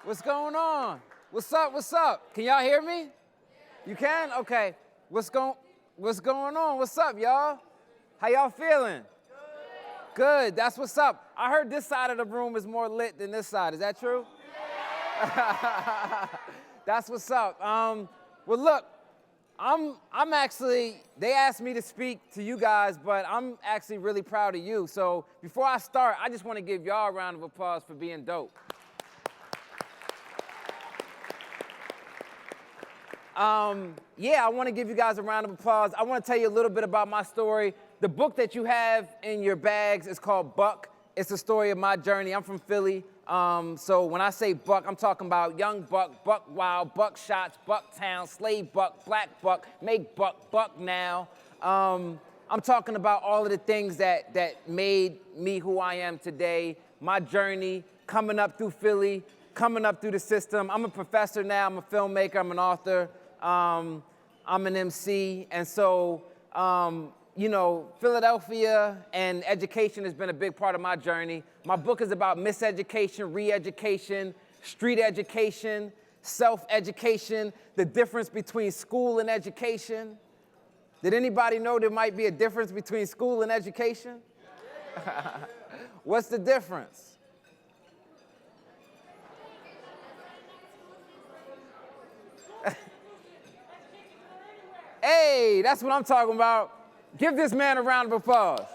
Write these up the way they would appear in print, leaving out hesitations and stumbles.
What's going on? What's up? What's up? Can y'all hear me? You can? Okay. What's going on? What's up, y'all? How y'all feeling? Good. That's what's up. I heard this side of the room is more lit than this side. Is that true? That's what's up. Well, look, I'm actually, they asked me to speak to you guys, but I'm actually really proud of you. So before I start, I just want to give y'all a round of applause for being dope. Yeah, I want to give you guys a round of applause. I want to tell you a little bit about my story. The book that you have in your bags is called Buck. It's the story of my journey. I'm from Philly. So when I say Buck, I'm talking about young Buck, Buck Wild, Buck Shots, Bucktown, Slave Buck, Black Buck, Make Buck, Buck Now. I'm talking about all of the things that made me who I am today, my journey, coming up through Philly, coming up through the system. I'm a professor now. I'm a filmmaker. I'm an author. I'm an MC. And so, you know, Philadelphia and education has been a big part of my journey. My book is about miseducation, re-education, street education, self-education, the difference between school and education. Did anybody know there might be a difference between school and education? What's the difference? Hey, that's what I'm talking about. Give this man a round of applause.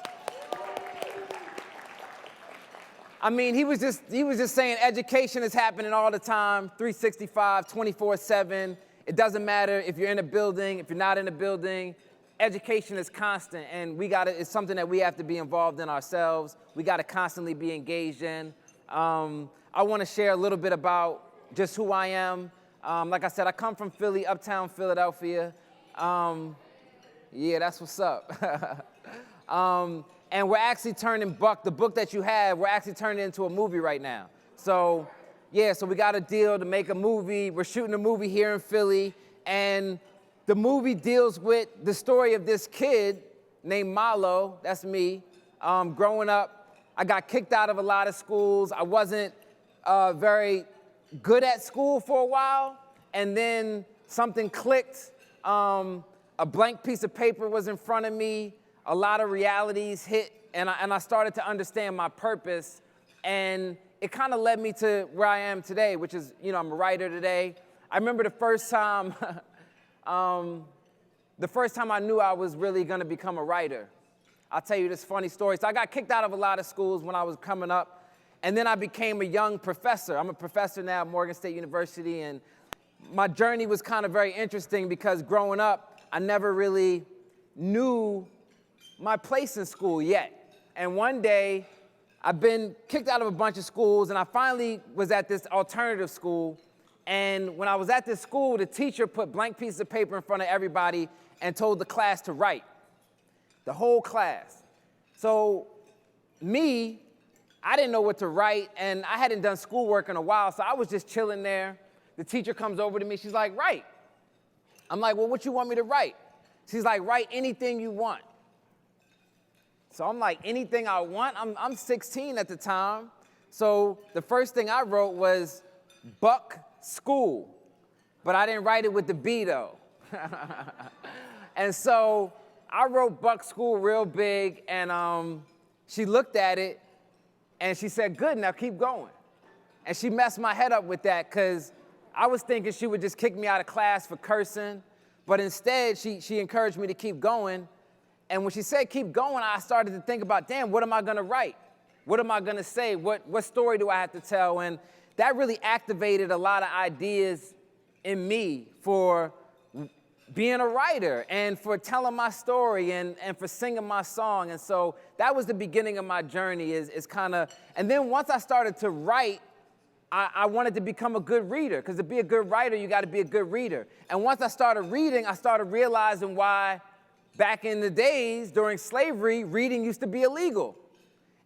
I mean, he was just saying education is happening all the time, 365, 24/7. It doesn't matter if you're in a building, if you're not in a building. Education is constant, and it's something that we have to be involved in ourselves. We got to constantly be engaged in. I want to share a little bit about just who I am. Like I said, I come from Philly, uptown Philadelphia. Yeah, that's what's up. And we're actually turning Buck, the book that you have, we're actually turning it into a movie right now. So, yeah, so we got a deal to make a movie. We're shooting a movie here in Philly, and the movie deals with the story of this kid named Malo, that's me. Growing up, I got kicked out of a lot of schools. I wasn't very good at school for a while, and then something clicked. A blank piece of paper was in front of me, a lot of realities hit, and I started to understand my purpose, and it kind of led me to where I am today, which is, you know, I'm a writer today. I remember the first time I knew I was really gonna become a writer. I'll tell you this funny story. So I got kicked out of a lot of schools when I was coming up, and then I became a young professor. I'm a professor now at Morgan State University, and my journey was kind of very interesting because growing up, I never really knew my place in school yet. And one day, I've been kicked out of a bunch of schools, and I finally was at this alternative school. And when I was at this school, the teacher put blank pieces of paper in front of everybody and told the class to write, the whole class. So me, I didn't know what to write, and I hadn't done schoolwork in a while, so I was just chilling there. The teacher comes over to me, she's like, write. I'm like, well, what you want me to write? She's like, write anything you want. So I'm like, anything I want? I'm 16 at the time. So the first thing I wrote was Buck School, but I didn't write it with the B though. And so I wrote Buck School real big, and she looked at it and she said, good, now keep going. And she messed my head up with that because I was thinking she would just kick me out of class for cursing, but instead she encouraged me to keep going. And when she said keep going, I started to think about, damn, what am I gonna write? What am I gonna say? What story do I have to tell? And that really activated a lot of ideas in me for being a writer and for telling my story and for singing my song. And so that was the beginning of my journey is kind of, and then once I started to write, I wanted to become a good reader, because to be a good writer, you got to be a good reader. And once I started reading, I started realizing why back in the days during slavery, reading used to be illegal.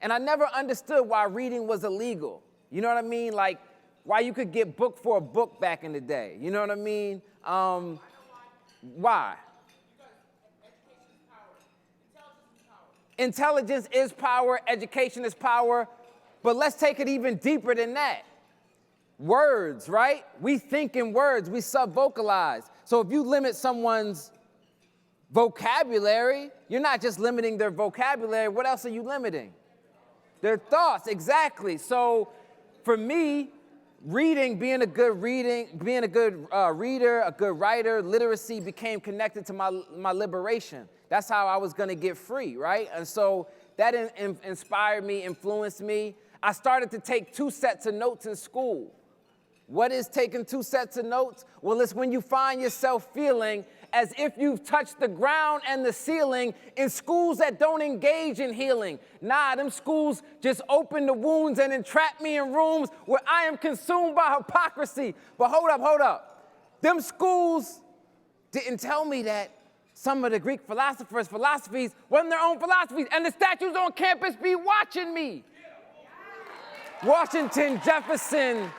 And I never understood why reading was illegal. You know what I mean? Like, why you could get book for a book back in the day. You know what I mean? Why? Intelligence is power, education is power, but let's take it even deeper than that. words, right? We think in words, we sub-vocalize. So if you limit someone's vocabulary, you're not just limiting their vocabulary, what else are you limiting? Their thoughts, exactly. So for me, being a good reader, a good writer, literacy became connected to my liberation. That's how I was gonna get free, right? And so that inspired me, influenced me. I started to take 2 sets of notes in school. What is taking 2 sets of notes? Well, it's when you find yourself feeling as if you've touched the ground and the ceiling in schools that don't engage in healing. Nah, them schools just open the wounds and entrap me in rooms where I am consumed by hypocrisy. But hold up. Them schools didn't tell me that some of the Greek philosophers' philosophies wasn't their own philosophies, and the statues on campus be watching me. Washington, Jefferson,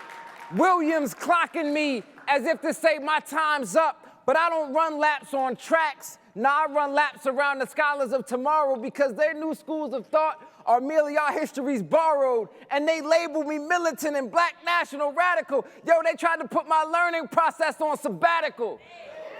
Williams clocking me as if to say my time's up. But I don't run laps on tracks. Nah, I run laps around the scholars of tomorrow because their new schools of thought are merely our histories borrowed. And they label me militant and black national radical. Yo, they tried to put my learning process on sabbatical.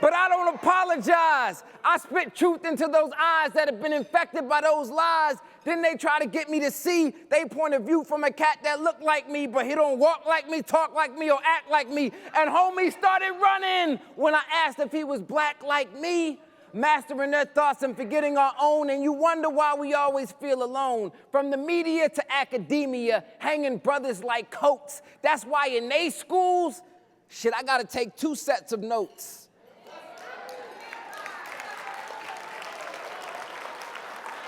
But I don't apologize. I spit truth into those eyes that have been infected by those lies. Then they try to get me to see they point of view from a cat that look like me, but he don't walk like me, talk like me, or act like me. And homie started running when I asked if he was black like me. Mastering their thoughts and forgetting our own, and you wonder why we always feel alone. From the media to academia, hanging brothers like coats. That's why in they schools, shit, I gotta take 2 sets of notes.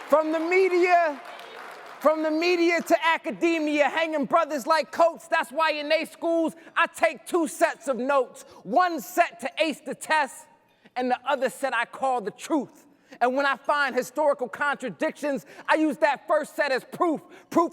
From the media to academia, hanging brothers like coats. That's why in they schools, I take 2 sets of notes. 1 set to ace the test, and the other set I call the truth. And when I find historical contradictions, I use that first set as proof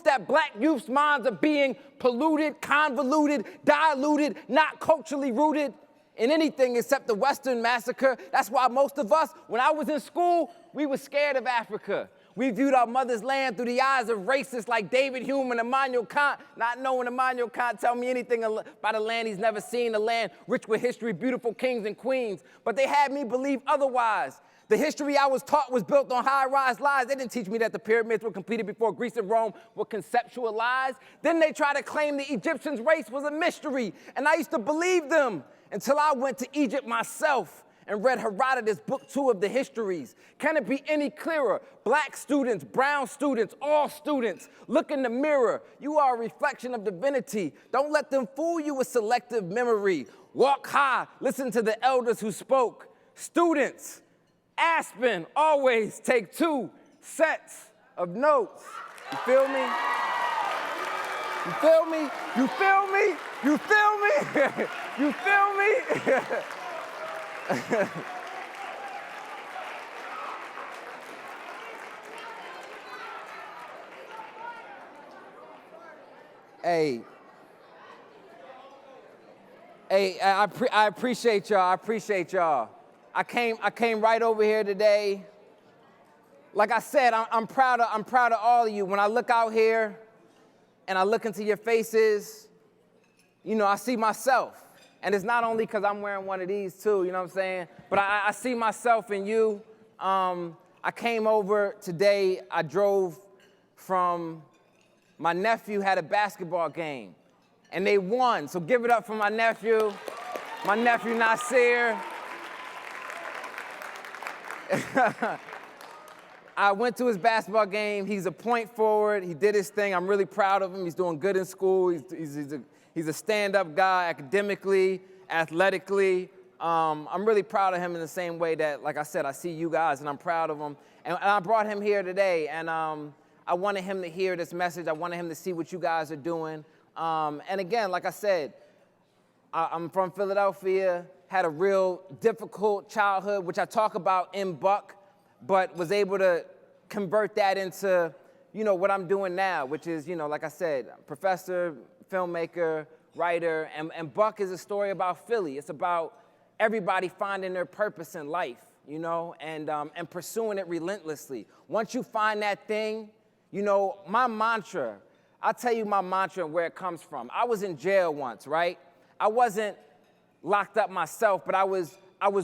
that black youth's minds are being polluted, convoluted, diluted, not culturally rooted in anything except the Western massacre. That's why most of us, when I was in school, we were scared of Africa. We viewed our mother's land through the eyes of racists like David Hume and Immanuel Kant, not knowing Immanuel Kant tell me anything about a land he's never seen, a land rich with history, beautiful kings and queens. But they had me believe otherwise. The history I was taught was built on high-rise lies. They didn't teach me that the pyramids were completed before Greece and Rome were conceptualized. Then they tried to claim the Egyptians' race was a mystery, and I used to believe them until I went to Egypt myself and read Herodotus, book 2 of the histories. Can it be any clearer? Black students, brown students, all students, look in the mirror. You are a reflection of divinity. Don't let them fool you with selective memory. Walk high, listen to the elders who spoke. Students, Aspen, always take 2 sets of notes. You feel me? You feel me? You feel me? You feel me? You feel me? Hey, I appreciate y'all. I appreciate y'all. I came right over here today. Like I said, I'm proud of all of you. When I look out here and I look into your faces, you know, I see myself. And it's not only because I'm wearing one of these too, you know what I'm saying? But I see myself in you. I came over today, I drove from, my nephew had a basketball game and they won. So give it up for my nephew Nasir. I went to his basketball game. He's a point forward. He did his thing. I'm really proud of him. He's doing good in school. He's a stand-up guy academically, athletically. I'm really proud of him in the same way that, like I said, I see you guys, and I'm proud of him. And I brought him here today, and I wanted him to hear this message. I wanted him to see what you guys are doing. And again, like I said, I'm from Philadelphia, had a real difficult childhood, which I talk about in Buck, but was able to convert that into, you know, what I'm doing now, which is, you know, like I said, professor, filmmaker, writer, and Buck is a story about Philly. It's about everybody finding their purpose in life, you know, and pursuing it relentlessly. Once you find that thing, you know, my mantra, I'll tell you my mantra and where it comes from. I was in jail once, right? I wasn't locked up myself, but I was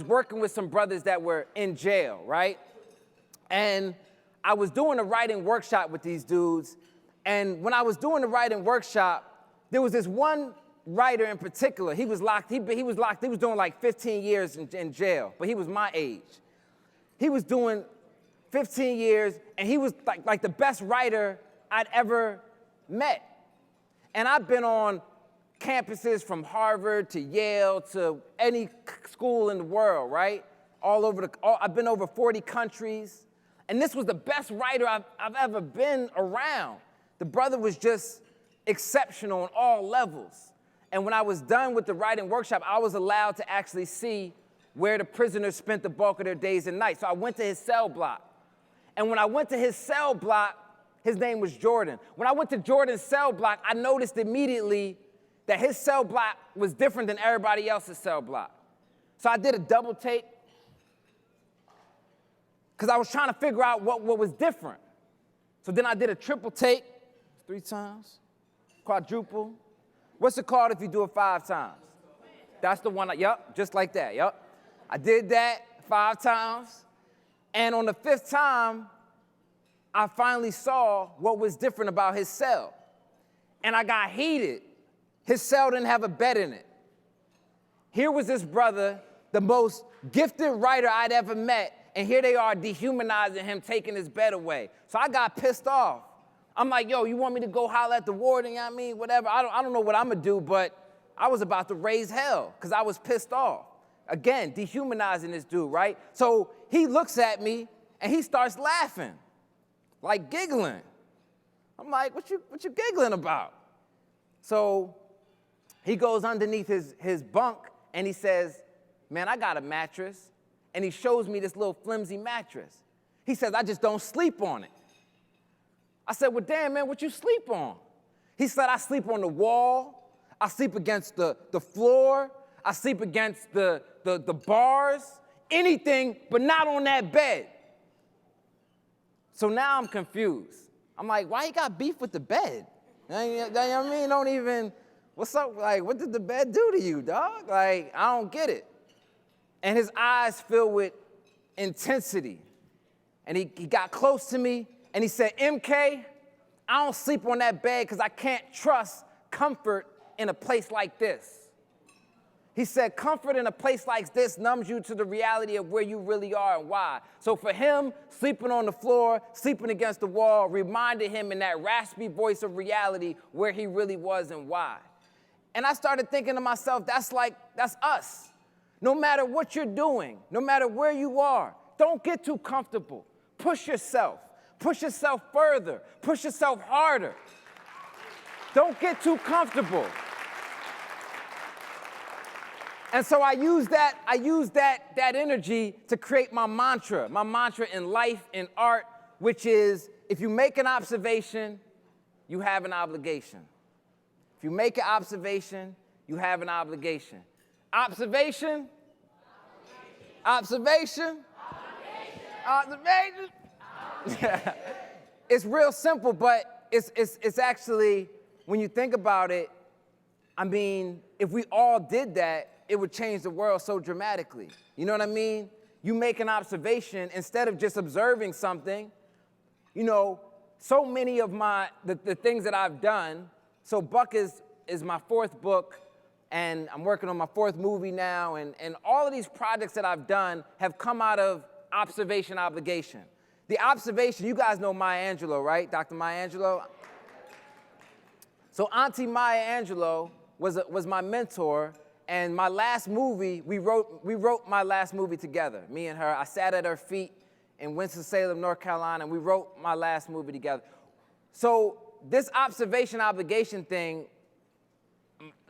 working with some brothers that were in jail, right? And I was doing a writing workshop with these dudes, and when I was doing the writing workshop, there was this one writer in particular. He was doing like 15 years in jail, but he was my age. He was doing 15 years, and he was like the best writer I'd ever met. And I've been on campuses from Harvard to Yale to any school in the world, right? I've been over 40 countries. And this was the best writer I've ever been around. The brother was just exceptional on all levels. And when I was done with the writing workshop, I was allowed to actually see where the prisoners spent the bulk of their days and nights. So I went to his cell block. And when I went to his cell block, his name was Jordan. When I went to Jordan's cell block, I noticed immediately that his cell block was different than everybody else's cell block. So I did a double take, because I was trying to figure out what was different. So then I did a triple take, 3 times, quadruple. What's it called if you do it 5 times? That's the one, yep, just like that, yep. I did that 5 times, and on the 5th time, I finally saw what was different about his cell. And I got heated. His cell didn't have a bed in it. Here was this brother, the most gifted writer I'd ever met, and here they are dehumanizing him, taking his bed away. So I got pissed off. I'm like, yo, you want me to go holler at the warden, you know what I mean? Whatever, I don't know what I'm gonna do, but I was about to raise hell because I was pissed off. Again, dehumanizing this dude, right? So he looks at me and he starts laughing, like giggling. I'm like, what you giggling about? So he goes underneath his bunk and he says, man, I got a mattress. And he shows me this little flimsy mattress. He says, I just don't sleep on it. I said, well, damn, man, what you sleep on? He said, I sleep on the wall. I sleep against the floor. I sleep against the bars, anything, but not on that bed. So now I'm confused. I'm like, why you got beef with the bed? You know what I mean? Don't even, what's up? Like, what did the bed do to you, dog? Like, I don't get it. And his eyes filled with intensity. And he got close to me and he said, MK, I don't sleep on that bed because I can't trust comfort in a place like this. He said, comfort in a place like this numbs you to the reality of where you really are and why. So for him, sleeping on the floor, sleeping against the wall, reminded him in that raspy voice of reality where he really was and why. And I started thinking to myself, that's us. No matter what you're doing, no matter where you are, don't get too comfortable. Push yourself further, push yourself harder. Don't get too comfortable. And so I use that energy to create my mantra in life, in art, which is, if you make an observation, you have an obligation. If you make an observation, you have an obligation. Observation. Observation. Observation. It's real simple, but it's actually, when you think about it, I mean, if we all did that, it would change the world so dramatically. You know what I mean? You make an observation instead of just observing something. You know, so many of the things that I've done, so Buck is my 4th book, and I'm working on my 4th movie now, and all of these projects that I've done have come out of observation obligation. The observation, you guys know Maya Angelou, right? Dr. Maya Angelou? So Auntie Maya Angelou was my mentor, and my last movie, we wrote my last movie together, me and her. I sat at her feet in Winston-Salem, North Carolina, and we wrote my last movie together. So this observation obligation thing,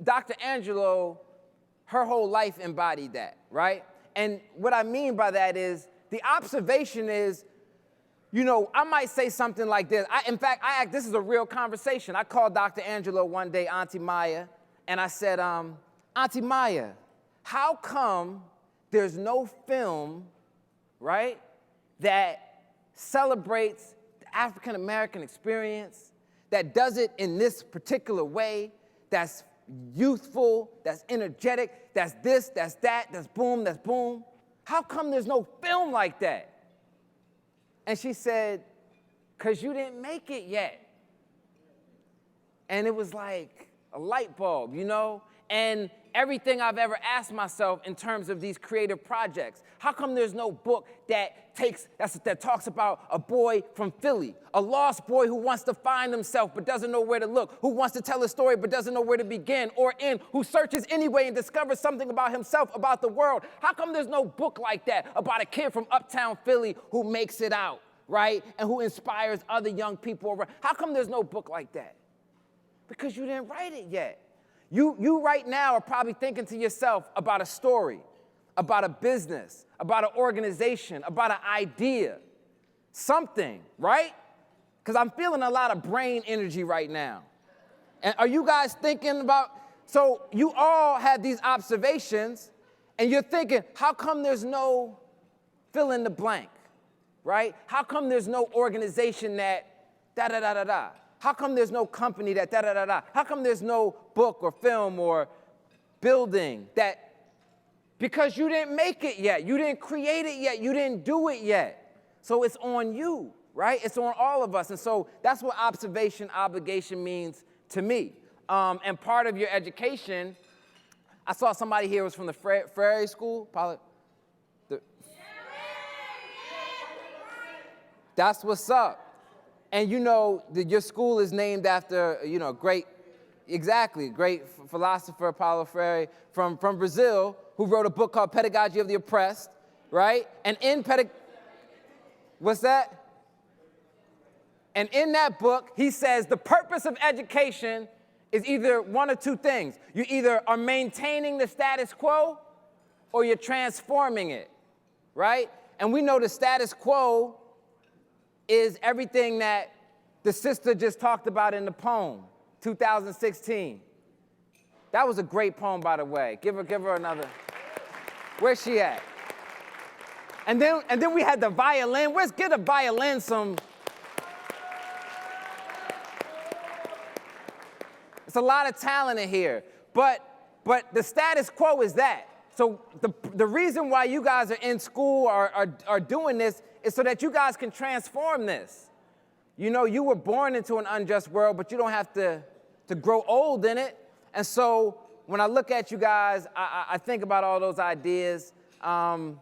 Dr. Angelou, her whole life embodied that, right? And what I mean by that is, the observation is, you know, I might say something like this. This is a real conversation. I called Dr. Angelou one day, Auntie Maya, and I said, Auntie Maya, how come there's no film, right, that celebrates the African-American experience, that does it in this particular way, that's youthful, that's energetic, that's this, that's that, that's boom, that's boom? How come there's no film like that? And she said, because you didn't make it yet. And it was like a light bulb, you know? And everything I've ever asked myself in terms of these creative projects, how come there's no book that talks about a boy from Philly, a lost boy who wants to find himself but doesn't know where to look, who wants to tell a story but doesn't know where to begin or end, who searches anyway and discovers something about himself, about the world? How come there's no book like that about a kid from uptown Philly who makes it out, right, and who inspires other young people around? How come there's no book like that? Because you didn't write it yet. You right now are probably thinking to yourself about a story, about a business, about an organization, about an idea, something, right? Because I'm feeling a lot of brain energy right now. And are you guys thinking about, so you all have these observations, and you're thinking, how come there's no fill in the blank, right? How come there's no organization that da-da-da-da-da? How come there's no company that da-da-da-da? How come there's no book or film or building that, because you didn't make it yet, you didn't create it yet, you didn't do it yet. So it's on you, right? It's on all of us. And so that's what obligation means to me. And part of your education, I saw somebody here was from the Frere School. That's what's up. And you know, your school is named after, you know, great philosopher Paulo Freire from Brazil, who wrote a book called Pedagogy of the Oppressed, right? And what's that? And in that book, he says the purpose of education is either one of two things. You either are maintaining the status quo or you're transforming it, right? And we know the status quo is everything that the sister just talked about in the poem, 2016. That was a great poem, by the way. Give her another. Where's she at? And then we had the violin. Let's get a violin some. It's a lot of talent in here. But the status quo is that. So the reason why you guys are in school are doing this is so that you guys can transform this. You know, you were born into an unjust world, but you don't have to grow old in it. And so when I look at you guys, I think about all those ideas. I'm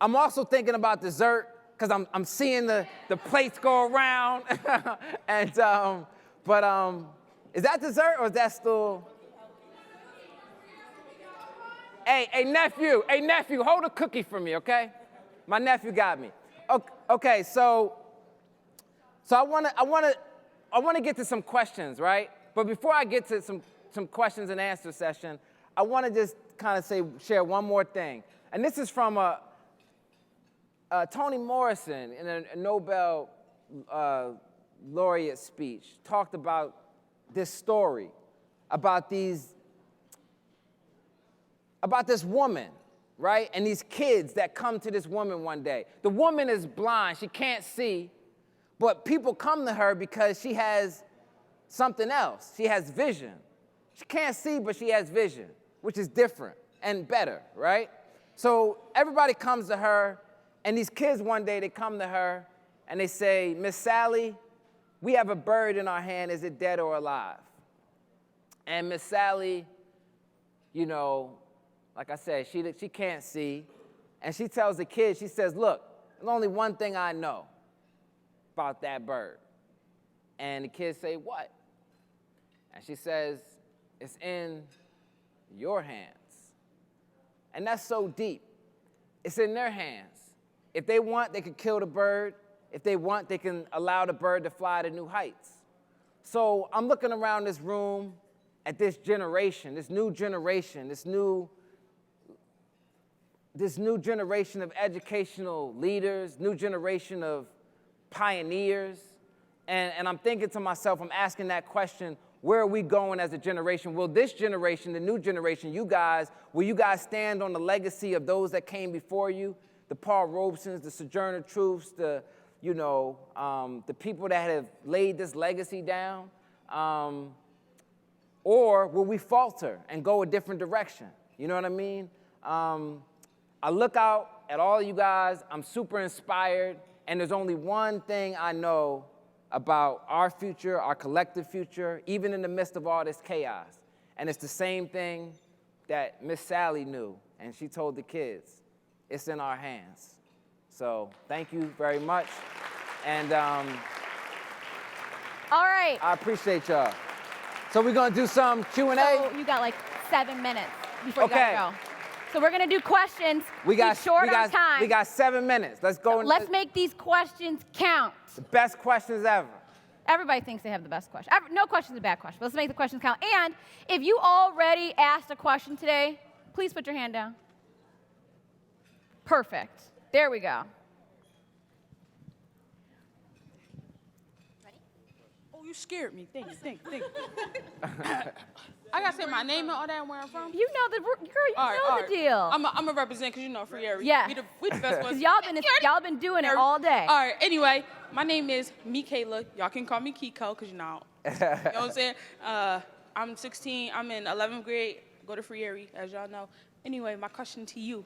also thinking about dessert, because I'm seeing the plates go around. And is that dessert or is that still? Hey, nephew, hold a cookie for me, okay? My nephew got me. Okay, so I want to get to some questions, right? But before I get to some questions and answer session, I want to just kind of share one more thing. And this is from Toni Morrison in a Nobel laureate speech, talked about this story, about this woman, right? And these kids that come to this woman one day. The woman is blind, she can't see, but people come to her because she has something else. She has vision. She can't see, but she has vision, which is different and better, right? So everybody comes to her, and these kids one day, they come to her, and they say, Miss Sally, we have a bird in our hand. Is it dead or alive? And Miss Sally, you know, like I said, she can't see. And she tells the kid, she says, look, there's only one thing I know about that bird. And the kids say, what? And she says, it's in your hands. And that's so deep. It's in their hands. If they want, they can kill the bird. If they want, they can allow the bird to fly to new heights. So I'm looking around this room at this generation, this new generation, this new generation of educational leaders, new generation of pioneers. And I'm thinking to myself, I'm asking that question, where are we going as a generation? Will this generation, the new generation, will you guys stand on the legacy of those that came before you? The Paul Robesons, the Sojourner Truths, the people that have laid this legacy down? Or will we falter and go a different direction? You know what I mean? I look out at all of you guys, I'm super inspired, and there's only one thing I know about our future, our collective future, even in the midst of all this chaos. And it's the same thing that Miss Sally knew, and she told the kids. It's in our hands. So thank you very much. And all right. I appreciate y'all. So we're gonna do some Q&A? So you got like 7 minutes before you gotta go. So we're gonna do questions. Be short on time. We got 7 minutes. Let's go. Let's make these questions count. The best questions ever. Everybody thinks they have the best question. No question is a bad question, but let's make the questions count. And if you already asked a question today, please put your hand down. Perfect. There we go. Ready? Oh, you scared me. Think. I gotta say my name and all that and where I'm from? You know the girl, the deal. I'm gonna represent because you know free area. Yeah. We the best ones. y'all been doing it all day. All right, anyway, my name is Michaela. Y'all can call me Kiko because you know what I'm saying? I'm 16, I'm in 11th grade, go to free area, as y'all know. Anyway, my question to you,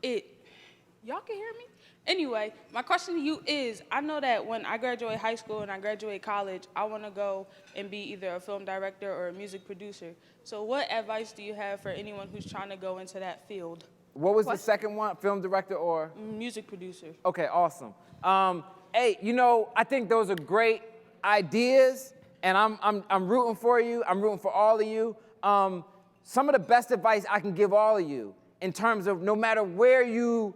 y'all can hear me? Anyway, my question to you is, I know that when I graduate high school and I graduate college, I want to go and be either a film director or a music producer. So what advice do you have for anyone who's trying to go into that field? What was the second one? Film director or? Music producer. Okay, awesome. Hey, you know, I think those are great ideas, and I'm rooting for you. I'm rooting for all of you. Some of the best advice I can give all of you in terms of no matter where you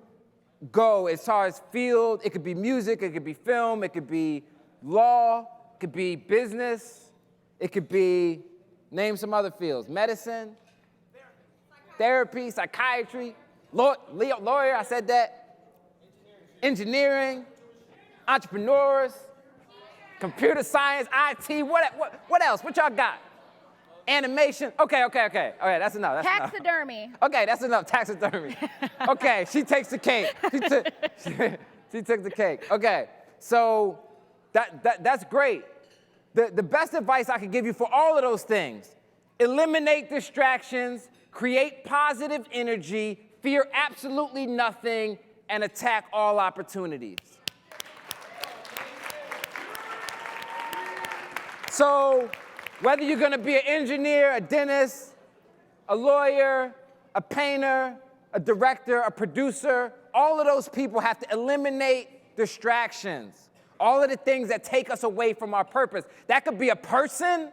go as far as field, it could be music, it could be film, it could be law, it could be business, it could be, name some other fields, medicine, therapy, psychiatry, lawyer, I said that, engineering, entrepreneurs, computer science, IT, what else? What y'all got? Animation. Okay. All right, that's enough. Taxidermy. Okay, that's enough. Taxidermy. Okay, she takes the cake. She took the cake. Okay, so that's great. The best advice I could give you for all of those things: eliminate distractions, create positive energy, fear absolutely nothing, and attack all opportunities. So, whether you're gonna be an engineer, a dentist, a lawyer, a painter, a director, a producer, all of those people have to eliminate distractions. All of the things that take us away from our purpose. That could be a person,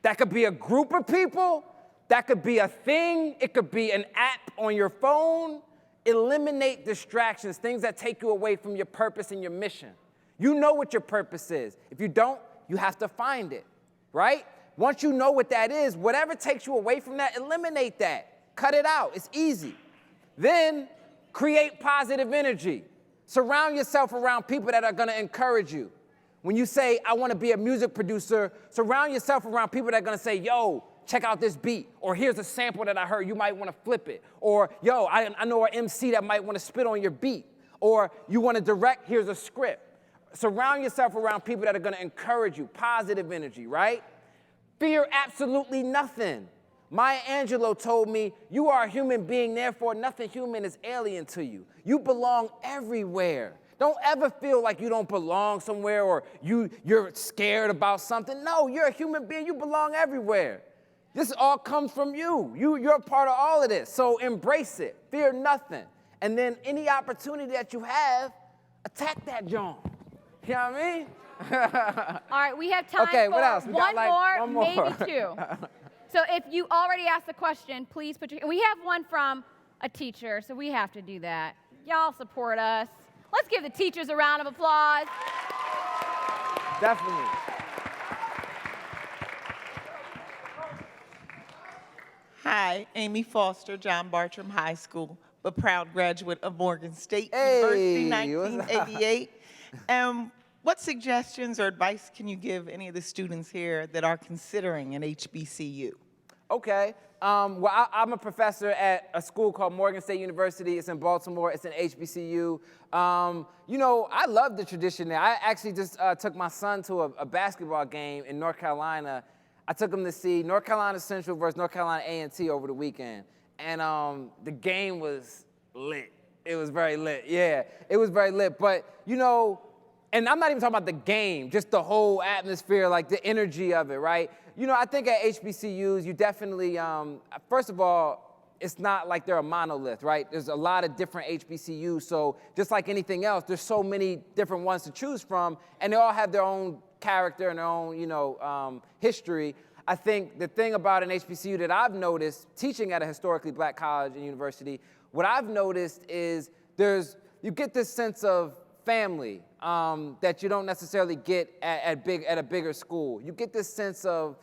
that could be a group of people, that could be a thing, it could be an app on your phone. Eliminate distractions, things that take you away from your purpose and your mission. You know what your purpose is. If you don't, you have to find it. Right? Once you know what that is, whatever takes you away from that, eliminate that. Cut it out. It's easy. Then create positive energy. Surround yourself around people that are going to encourage you. When you say, I want to be a music producer, surround yourself around people that are going to say, yo, check out this beat. Or here's a sample that I heard. You might want to flip it. Or, yo, I know an MC that might want to spit on your beat. Or you want to direct, here's a script. Surround yourself around people that are going to encourage you, positive energy, right? Fear absolutely nothing. Maya Angelou told me, you are a human being, therefore nothing human is alien to you. You belong everywhere. Don't ever feel like you don't belong somewhere or you're scared about something. No, you're a human being. You belong everywhere. This all comes from you. You're a part of all of this. So embrace it. Fear nothing. And then any opportunity that you have, attack that joint. You know what I mean? All right, we have time okay, for what else? one more, maybe two. So if you already asked the question, please put your, we have one from a teacher, so we have to do that. Y'all support us. Let's give the teachers a round of applause. Definitely. Hi, Amy Foster, John Bartram High School, but proud graduate of Morgan State University, 1988. What suggestions or advice can you give any of the students here that are considering an HBCU? Okay. Well, I'm a professor at a school called Morgan State University. It's in Baltimore. It's an HBCU. You know, I love the tradition there. I actually just took my son to a basketball game in North Carolina. I took him to see North Carolina Central versus North Carolina A&T over the weekend. And the game was lit. It was very lit. Yeah, it was very lit. But, you know, and I'm not even talking about the game, just the whole atmosphere, like the energy of it, right? You know, I think at HBCUs, you definitely, first of all, it's not like they're a monolith, right? There's a lot of different HBCUs, so just like anything else, there's so many different ones to choose from, and they all have their own character and their own, you know, history. I think the thing about an HBCU that I've noticed, teaching at a historically black college and university, what I've noticed is you get this sense of family that you don't necessarily get at a bigger school. You get this sense of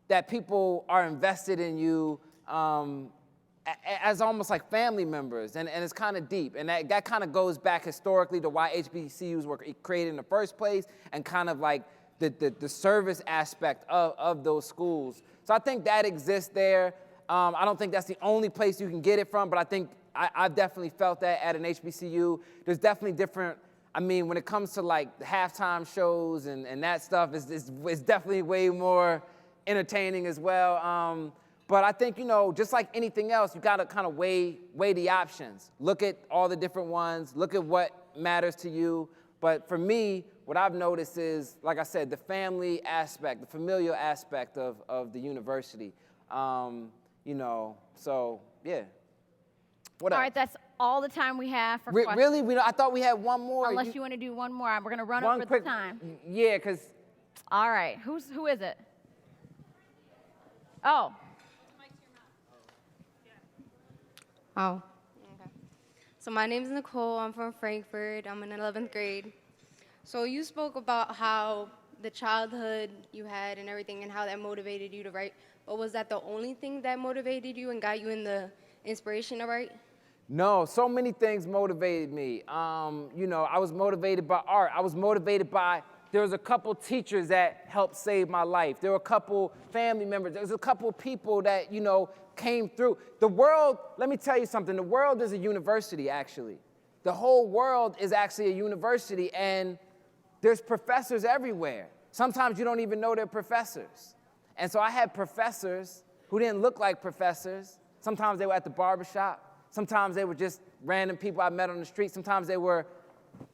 that people are invested in you as almost like family members, and it's kind of deep. And that kind of goes back historically to why HBCUs were created in the first place, and kind of like the service aspect of those schools. So I think that exists there. I don't think that's the only place you can get it from, but I think I've definitely felt that at an HBCU. There's definitely different, I mean, when it comes to like halftime shows and that stuff, it's definitely way more entertaining as well. But I think, you know, just like anything else, you gotta kind of weigh the options. Look at all the different ones, look at what matters to you. But for me, what I've noticed is, like I said, the family aspect, the familial aspect of the university. You know, so yeah. What else? All right, that's all the time we have for questions. Really? I thought we had one more. Unless you want to do one more. We're going to run over the time. Yeah, because... All right. Who is it? Oh. Oh. Okay. So my name is Nicole. I'm from Frankfurt. I'm in 11th grade. So you spoke about how the childhood you had and everything and how that motivated you to write. But was that the only thing that motivated you and got you in the inspiration to write? No, so many things motivated me. You know, I was motivated by art. I was motivated by, there was a couple teachers that helped save my life. There were a couple family members. There was a couple people that, you know, came through. The world, let me tell you something, the world is a university, actually. The whole world is actually a university, and there's professors everywhere. Sometimes you don't even know they're professors. And so I had professors who didn't look like professors. Sometimes they were at the barbershop. Sometimes they were just random people I met on the street. Sometimes they were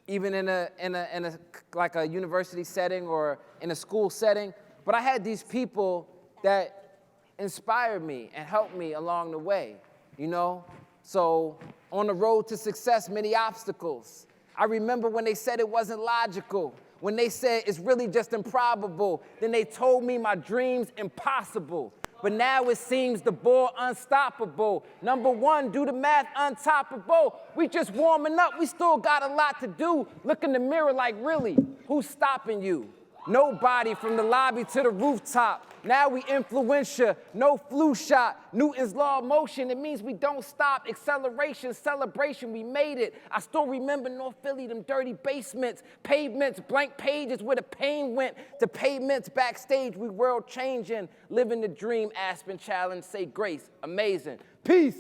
even in a like a university setting or in a school setting. But I had these people that inspired me and helped me along the way, you know? So on the road to success, many obstacles. I remember when they said it wasn't logical, when they said it's really just improbable, then they told me my dream's impossible. But now it seems the ball unstoppable. Number one, do the math untoppable. We just warming up, we still got a lot to do. Look in the mirror like, really, who's stopping you? Nobody, from the lobby to the rooftop. Now we influential, no flu shot. Newton's law of motion, it means we don't stop. Acceleration, celebration, we made it. I still remember North Philly, them dirty basements, pavements, blank pages where the pain went. To pavements backstage, we world changing. Living the dream, Aspen challenge, say grace, amazing. Peace.